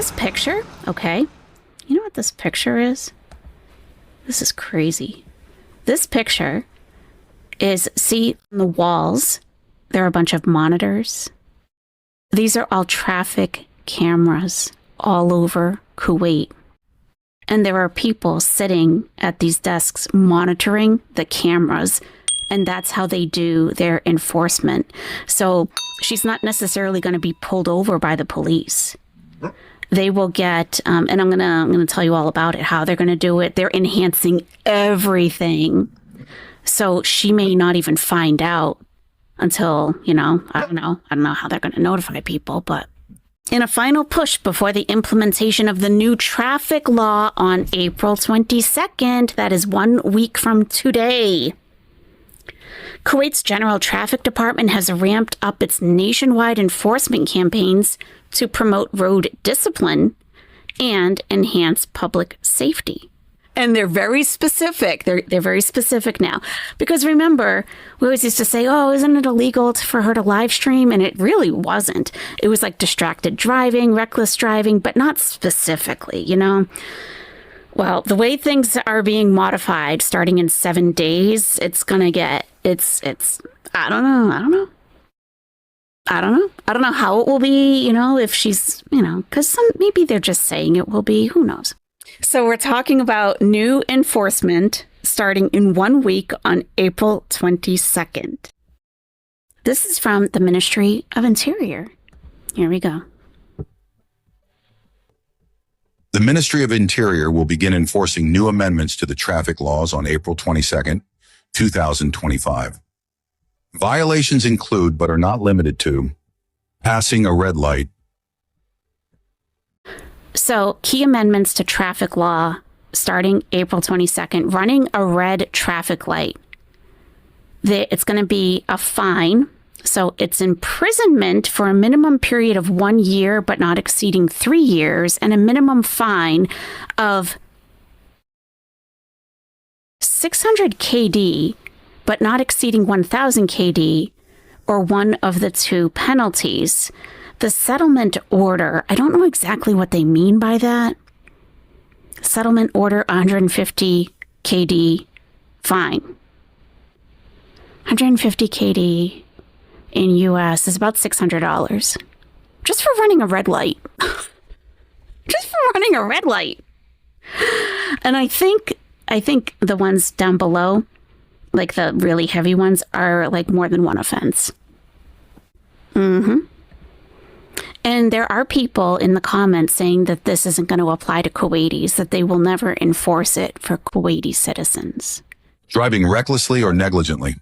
this picture, okay, you know what this picture is? This is crazy. This picture is, see on the walls, there are a bunch of monitors. These are all traffic cameras all over Kuwait. And there are people sitting at these desks monitoring the cameras, and that's how they do their enforcement. So she's not necessarily going to be pulled over by the police. They will get, and I'm gonna tell you all about it, how they're going to do it. They're enhancing everything. So she may not even find out until, I don't know how they're going to notify people, but in a final push before the implementation of the new traffic law on April 22nd, that is 1 week from today, Kuwait's General Traffic Department has ramped up its nationwide enforcement campaigns to promote road discipline and enhance public safety. And they're very specific. They're very specific now. Because remember, we always used to say, oh, isn't it illegal for her to live stream? And it really wasn't. It was like distracted driving, reckless driving, but not specifically, Well, the way things are being modified starting in 7 days, it's going to get, I don't know how it will be, if she's, because maybe they're just saying it will be, who knows? So we're talking about new enforcement starting in 1 week on April 22nd. This is from the Ministry of Interior. Here we go. The Ministry of Interior will begin enforcing new amendments to the traffic laws on April 22nd, 2025. Violations include, but are not limited to, passing a red light. So, key amendments to traffic law starting April 22nd, running a red traffic light. It's going to be a fine. So it's imprisonment for a minimum period of 1 year, but not exceeding 3 years, and a minimum fine of 600 KD, but not exceeding 1,000 KD, or one of the two penalties. The settlement order, I don't know exactly what they mean by that. Settlement order, 150 KD fine. 150 KD in US is about $600. Just for running a red light. Just for running a red light. And I think the ones down below, like the really heavy ones, are like more than one offense. And there are people in the comments saying that this isn't going to apply to Kuwaitis, that they will never enforce it for Kuwaiti citizens. Driving recklessly or negligently.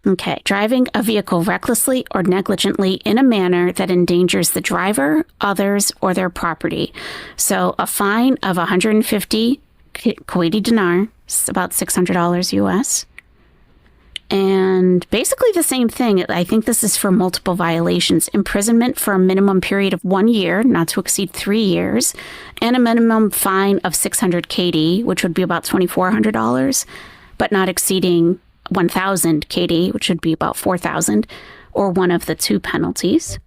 Okay, driving a vehicle recklessly or negligently in a manner that endangers the driver, others, or their property. So a fine of 150 Kuwaiti dinar, about $600 US. And basically the same thing. I think this is for multiple violations. Imprisonment for a minimum period of 1 year, not to exceed 3 years, and a minimum fine of 600 KD, which would be about $2,400, but not exceeding 1,000 KD, which would be about 4,000, or one of the two penalties.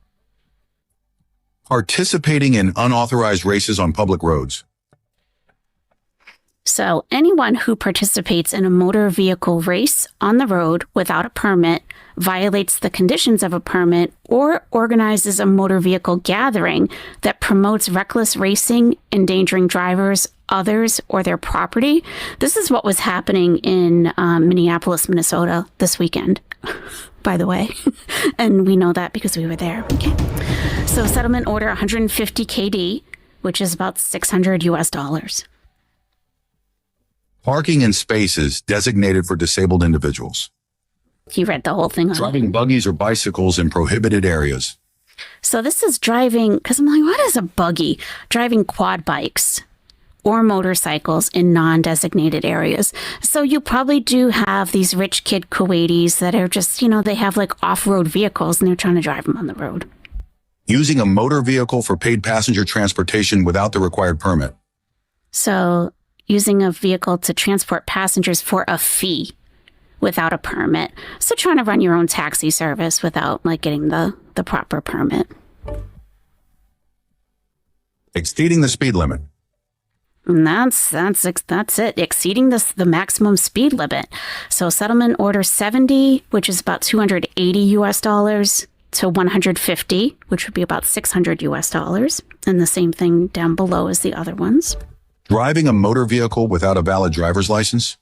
Participating in unauthorized races on public roads. So anyone who participates in a motor vehicle race on the road without a permit, violates the conditions of a permit, or organizes a motor vehicle gathering that promotes reckless racing, endangering drivers, others, or their property. This is what was happening in Minneapolis, Minnesota this weekend, by the way. And we know that because we were there. Okay. So settlement order 150 KD, which is about $600 US. Parking in spaces designated for disabled individuals. You read the whole thing on Driving buggies or bicycles in prohibited areas. So this is driving, because I'm like, what is a buggy? Driving quad bikes or motorcycles in non-designated areas. So you probably do have these rich kid Kuwaitis that are just, they have like off-road vehicles and they're trying to drive them on the road. Using a motor vehicle for paid passenger transportation without the required permit. So using a vehicle to transport passengers for a fee without a permit. So trying to run your own taxi service without like getting the proper permit. Exceeding the speed limit. And that's it. Exceeding the maximum speed limit. So settlement order 70, which is about $280 to 150, which would be about $600, and the same thing down below as the other ones. Driving a motor vehicle without a valid driver's license,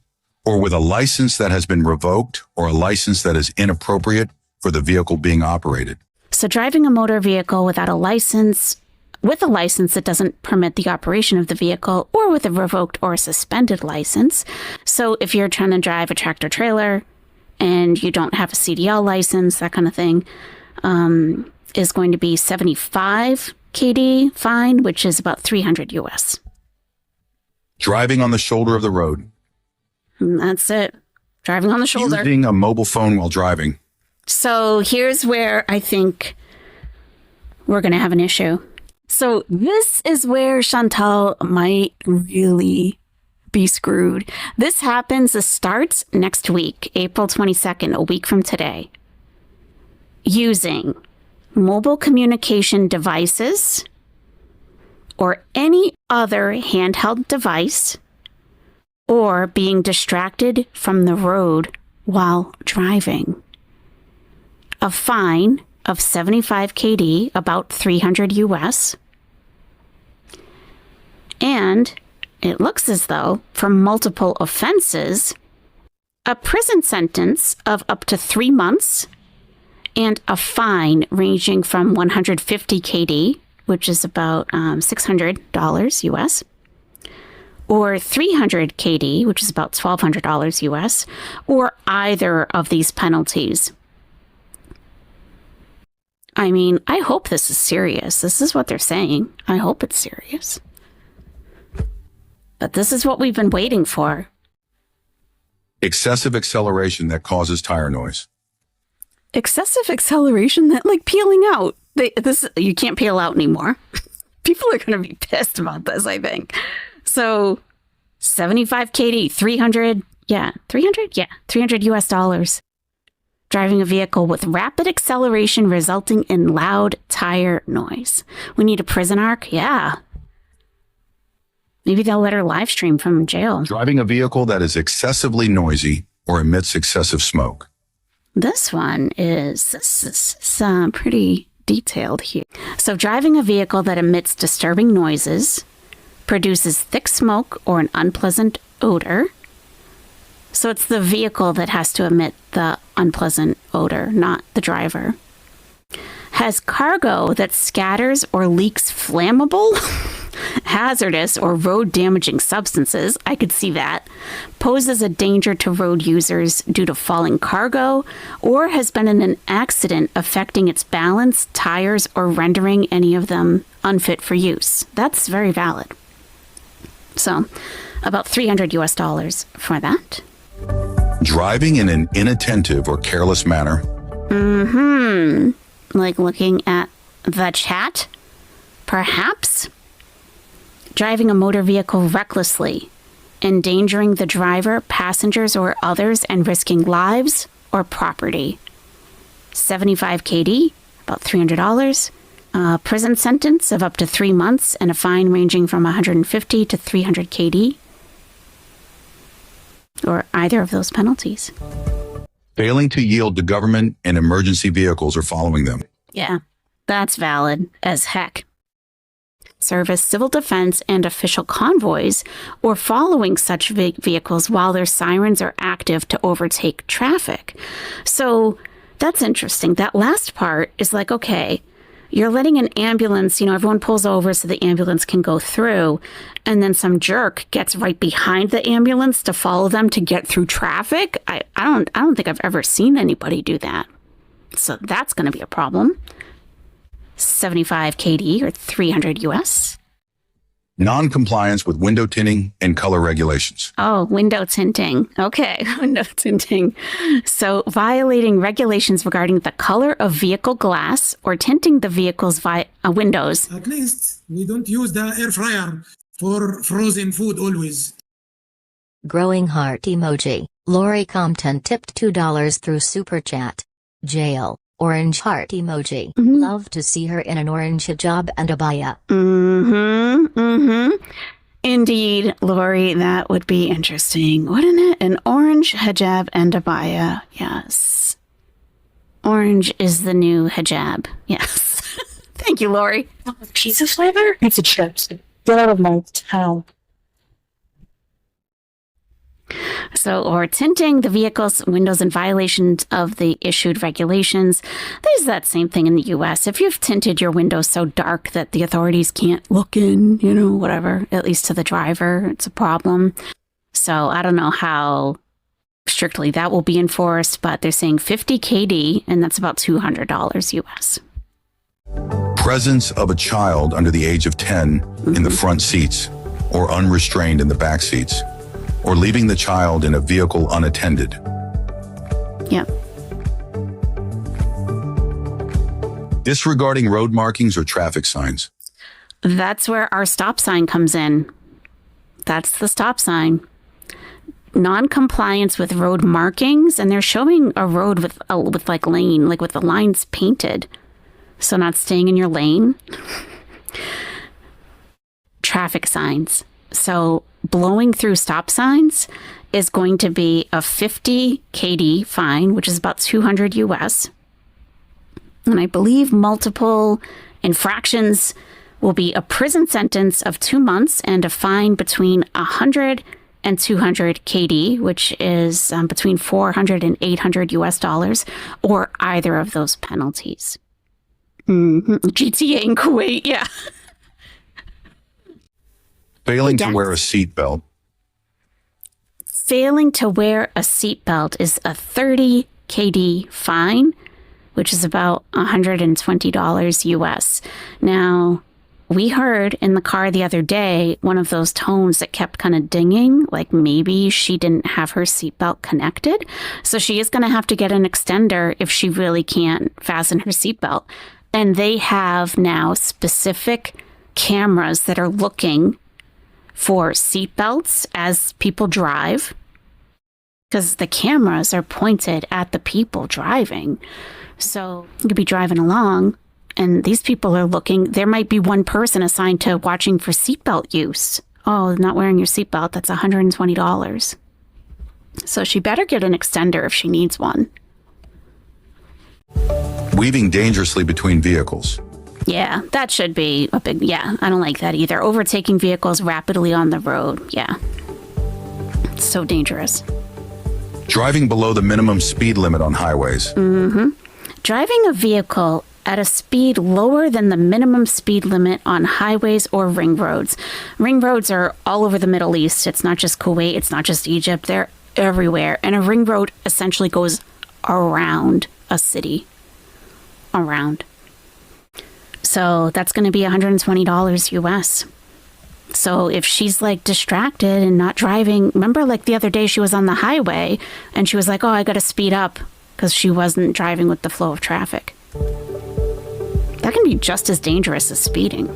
or with a license that has been revoked, or a license that is inappropriate for the vehicle being operated. So driving a motor vehicle without a license, with a license that doesn't permit the operation of the vehicle, or with a revoked or suspended license. So if you're trying to drive a tractor trailer and you don't have a CDL license, that kind of thing, is going to be 75 KD fine, which is about $300 US. Driving on the shoulder of the road. And that's it. Driving on the shoulder. Using a mobile phone while driving. So here's where I think we're going to have an issue. So this is where Chantal might really be screwed. This starts next week, April 22nd, a week from today. Using mobile communication devices or any other handheld device, or being distracted from the road while driving. A fine of 75 KD, about $300 US. And it looks as though, for multiple offenses, a prison sentence of up to 3 months and a fine ranging from 150 KD, which is about $600 US, or 300 KD, which is about $1,200 US, or either of these penalties. I mean, I hope this is serious. This is what they're saying. I hope it's serious. But this is what we've been waiting for. Excessive acceleration that causes tire noise. Excessive acceleration that, like, peeling out. You can't peel out anymore. People are going to be pissed about this, I think. So 75 KD, 300 US dollars. Driving a vehicle with rapid acceleration resulting in loud tire noise. We need a prison arc? Yeah. Maybe they'll let her live stream from jail. Driving a vehicle that is excessively noisy or emits excessive smoke. This one is pretty detailed here. So driving a vehicle that emits disturbing noises, produces thick smoke or an unpleasant odor. So it's the vehicle that has to emit the unpleasant odor, not the driver. Has cargo that scatters or leaks flammable, hazardous, or road-damaging substances. I could see that. Poses a danger to road users due to falling cargo, or has been in an accident affecting its balance, tires, or rendering any of them unfit for use. That's very valid. So, about $300 US for that. Driving in an inattentive or careless manner. Like looking at the chat, perhaps. Driving a motor vehicle recklessly, endangering the driver, passengers, or others, and risking lives or property. 75 KD, about $300. Prison sentence of up to 3 months and a fine ranging from 150 to 300 KD. Or either of those penalties. Failing to yield to government and emergency vehicles or following them. Yeah, that's valid as heck. Service civil defense and official convoys or following such vehicles while their sirens are active to overtake traffic. So that's interesting. That last part is like, okay, you're letting an ambulance, everyone pulls over so the ambulance can go through, and then some jerk gets right behind the ambulance to follow them to get through traffic. I don't think I've ever seen anybody do that. So that's going to be a problem. 75 KD or 300 US. Non-compliance with window tinting and color regulations. Oh, window tinting. Okay, window tinting. So violating regulations regarding the color of vehicle glass or tinting the vehicle's windows. At least we don't use the air fryer for frozen food always. Growing heart emoji. Lori Compton tipped $2 through Super Chat. Jail Orange heart emoji. Mhm. Love to see her in an orange hijab and abaya. Indeed, Lori, that would be interesting, wouldn't it? An orange hijab and abaya. Yes. Orange is the new hijab. Yes. Thank you, Lori. Pizza flavor? Pizza chips. Get out of my town. So, or tinting the vehicle's windows in violation of the issued regulations. There's that same thing in the U.S. If you've tinted your windows so dark that the authorities can't look in, whatever, at least to the driver, it's a problem. So I don't know how strictly that will be enforced, but they're saying 50 KD, and that's about $200 US. Presence of a child under the age of 10 in the front seats or unrestrained in the back seats, or leaving the child in a vehicle unattended. Yeah. Disregarding road markings or traffic signs. That's where our stop sign comes in. That's the stop sign. Non-compliance with road markings, and they're showing a road with like lane, like with the lines painted. So not staying in your lane. Traffic signs. So blowing through stop signs is going to be a 50 KD fine, which is about 200 US. And I believe multiple infractions will be a prison sentence of 2 months and a fine between 100 and 200 KD, which is between 400 and 800 US dollars, or either of those penalties. GTA in Kuwait, yeah. Failing to wear a seatbelt. Failing to wear a seatbelt is a 30 KD fine, which is about $120 US. Now, we heard in the car the other day one of those tones that kept kind of dinging, like maybe she didn't have her seatbelt connected. So she is going to have to get an extender if she really can't fasten her seatbelt. And they have now specific cameras that are looking for seatbelts as people drive, because the cameras are pointed at the people driving. So you could be driving along and these people are looking. There might be one person assigned to watching for seatbelt use. Oh, not wearing your seatbelt, that's $120. So she better get an extender if she needs one. Weaving dangerously between vehicles. Yeah, that should be a big, I don't like that either. Overtaking vehicles rapidly on the road. Yeah. It's so dangerous. Driving below the minimum speed limit on highways. Driving a vehicle at a speed lower than the minimum speed limit on highways or ring roads. Ring roads are all over the Middle East. It's not just Kuwait. It's not just Egypt. They're everywhere. And a ring road essentially goes around a city. Around. So that's going to be $120 US. So if she's like distracted and not driving, remember like the other day she was on the highway and she was like, oh, I got to speed up because she wasn't driving with the flow of traffic. That can be just as dangerous as speeding.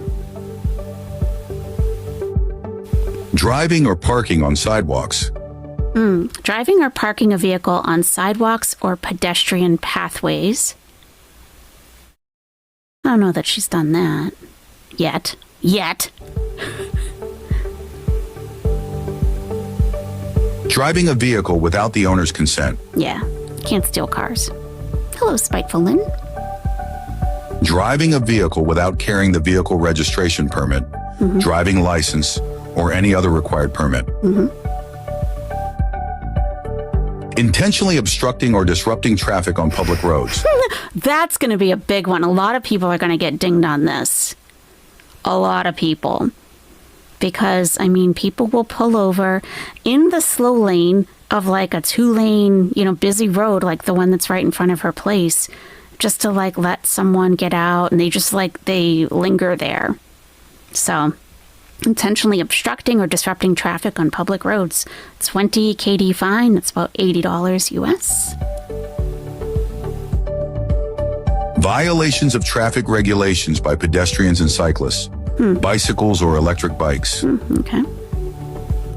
Driving or parking on sidewalks. Driving or parking a vehicle on sidewalks or pedestrian pathways. I don't know that she's done that. Yet. Driving a vehicle without the owner's consent. Yeah, can't steal cars. Hello, Spiteful Lynn. Driving a vehicle without carrying the vehicle registration permit, driving license, or any other required permit. Intentionally obstructing or disrupting traffic on public roads. That's going to be a big one. A lot of people are going to get dinged on this. A lot of people. Because, I mean, people will pull over in the slow lane of like a 2-lane, busy road, like the one that's right in front of her place, just to like let someone get out, and they linger there. So, intentionally obstructing or disrupting traffic on public roads. 20 KD fine, that's about $80 US. Violations of traffic regulations by pedestrians and cyclists, bicycles or electric bikes. Okay.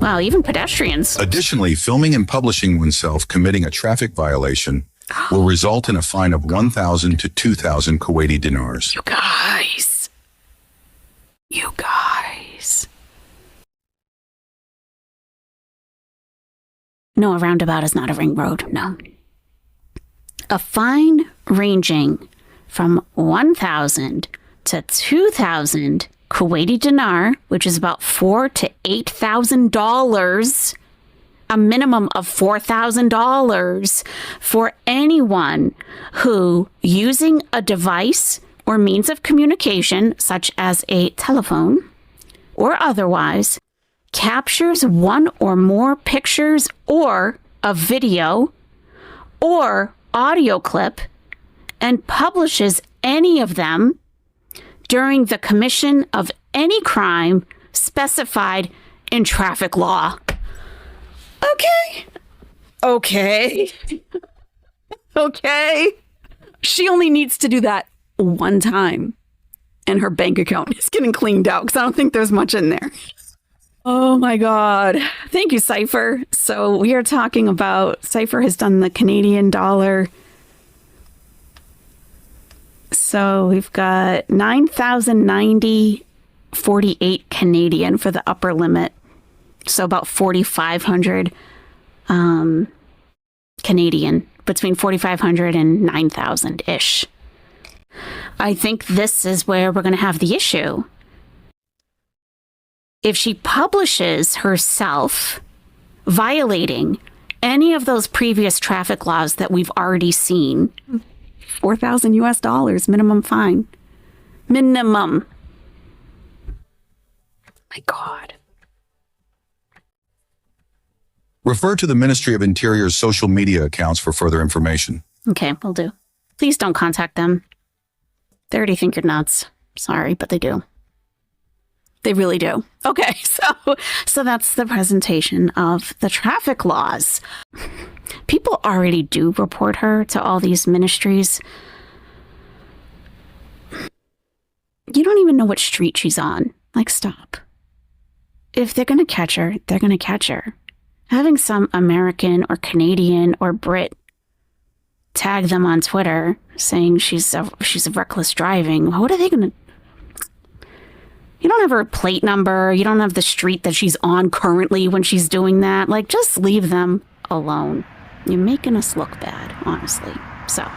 Wow, even pedestrians. Additionally, filming and publishing oneself committing a traffic violation will result in a fine of 1,000 to 2,000 Kuwaiti dinars. You guys. You guys. No, a roundabout is not a ring road. No. A fine ranging from 1,000 to 2,000 Kuwaiti dinar, which is about $4,000 to $8,000, a minimum of $4,000 for anyone who, using a device or means of communication, such as a telephone or otherwise, captures one or more pictures or a video or audio clip and publishes any of them during the commission of any crime specified in traffic law. Okay. Okay. Okay. She only needs to do that one time, and her bank account is getting cleaned out because I don't think there's much in there. Oh my God. Thank you, Cypher. So we are talking about, Cypher has done the Canadian dollar. So we've got 9,090.48 Canadian for the upper limit. So about 4,500 Canadian, between 4,500 and 9,000-ish. I think this is where we're going to have the issue. If she publishes herself violating any of those previous traffic laws that we've already seen, $4,000 minimum fine. Minimum. My God. Refer to the Ministry of Interior's social media accounts for further information. Okay, will do. Please don't contact them. They already think you're nuts. Sorry, but they do. They really do. Okay, so that's the presentation of the traffic laws. People already do report her to all these ministries. You don't even know what street she's on. Like, stop. If they're going to catch her, they're going to catch her. Having some American or Canadian or Brit tag them on Twitter saying she's a reckless driving, what are they going to... You don't have her plate number. You don't have the street that she's on currently when she's doing that. Like, just leave them alone. You're making us look bad, honestly. So...